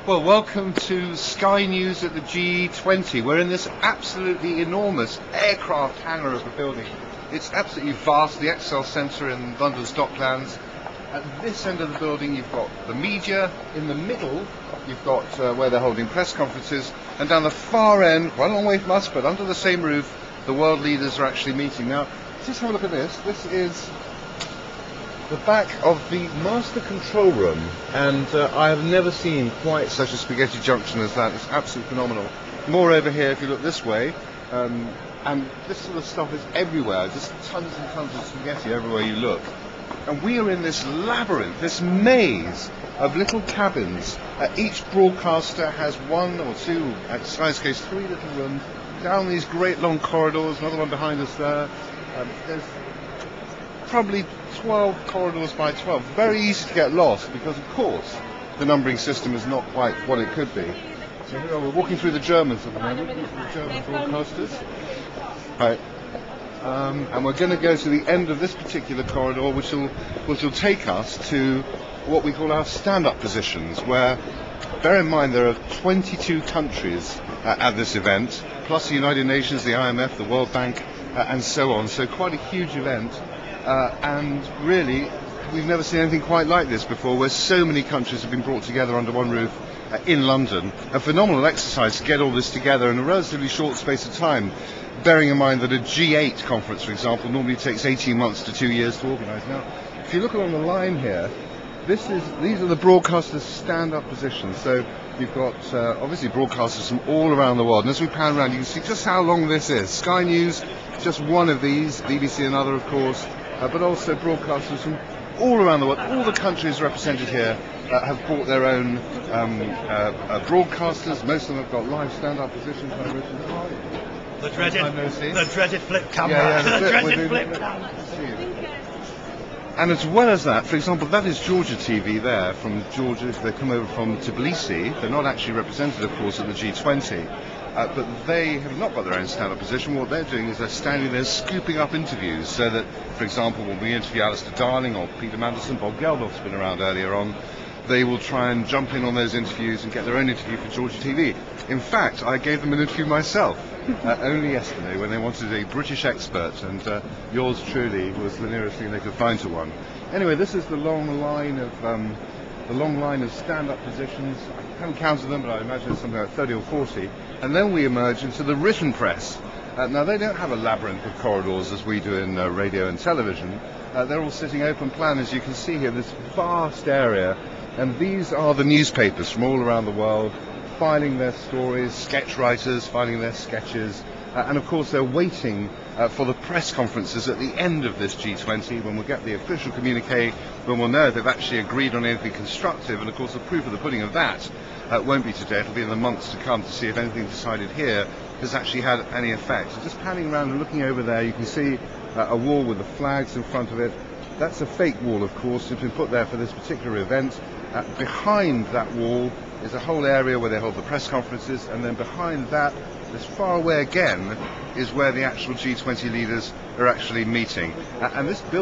Well, welcome to Sky News at the G20. We're in this absolutely enormous aircraft hangar of a building. It's absolutely vast, the Excel Centre in London's Docklands. At this end of the building you've got the media, in the middle you've got where they're holding press conferences, and down the far end, quite a long way from us, but under the same roof, the world leaders are actually meeting. Now, just have a look at this. This is the back of the master control room, and I have never seen quite such a spaghetti junction as that. It's absolutely phenomenal. More over here if you look this way, and this sort of stuff is everywhere, just tons and tons of spaghetti everywhere you look. And we are in this labyrinth, this maze of little cabins. Each broadcaster has one or two, at Sky's case, 3 little rooms, down these great long corridors, another one behind us there. There's probably 12 corridors by 12. Very easy to get lost because, of course, the numbering system is not quite what it could be. So here we're walking through the Germans at the moment, the German broadcasters. Right. And we're going to go to the end of this particular corridor, which will take us to what we call our stand-up positions, where, bear in mind, there are 22 countries at this event, plus the United Nations, the IMF, the World Bank, and so on. So quite a huge event. And really, we've never seen anything quite like this before, where so many countries have been brought together under one roof in London. A phenomenal exercise to get all this together in a relatively short space of time, bearing in mind that a G8 conference, for example, normally takes 18 months to 2 years to organise. Now, if you look along the line here, these are the broadcasters' stand-up positions. So you've got obviously broadcasters from all around the world, and as we pan around you can see just how long this is. Sky News, just one of these, BBC another of course, but also broadcasters from all around the world. All the countries represented here have brought their own broadcasters. Most of them have got live stand-up positions. The dreaded flip camera. Yeah, the dreaded flip camera. And as well as that, for example, that is Georgia TV there from Georgia. They come over from Tbilisi. They're not actually represented, of course, at the G20. But they have not got their own stand-up position. What they're doing is they're standing there scooping up interviews, so that, for example, when we interview Alistair Darling or Peter Mandelson, Bob Geldof's been around earlier on, they will try and jump in on those interviews and get their own interview for Georgia TV. In fact, I gave them an interview myself only yesterday when they wanted a British expert, and yours truly was the nearest thing they could find to one. Anyway, this is the long line of stand-up positions. I haven't counted them, but I imagine it's something like 30 or 40. And then we emerge into the written press. Now, they don't have a labyrinth of corridors as we do in radio and television. They're all sitting open plan, as you can see here, this vast area. And these are the newspapers from all around the world, filing their stories, sketch writers filing their sketches. And of course, they're waiting for the press conferences at the end of this G20, when we'll get the official communique, when we'll know if they've actually agreed on anything constructive. And of course, the proof of the pudding of that won't be today. It'll be in the months to come to see if anything decided here has actually had any effect. So just panning around and looking over there, you can see a wall with the flags in front of it. That's a fake wall, of course. It's been put there for this particular event. Behind that wall is a whole area where they hold the press conferences, and then behind that, as far away again, is where the actual G20 leaders are actually meeting. And this building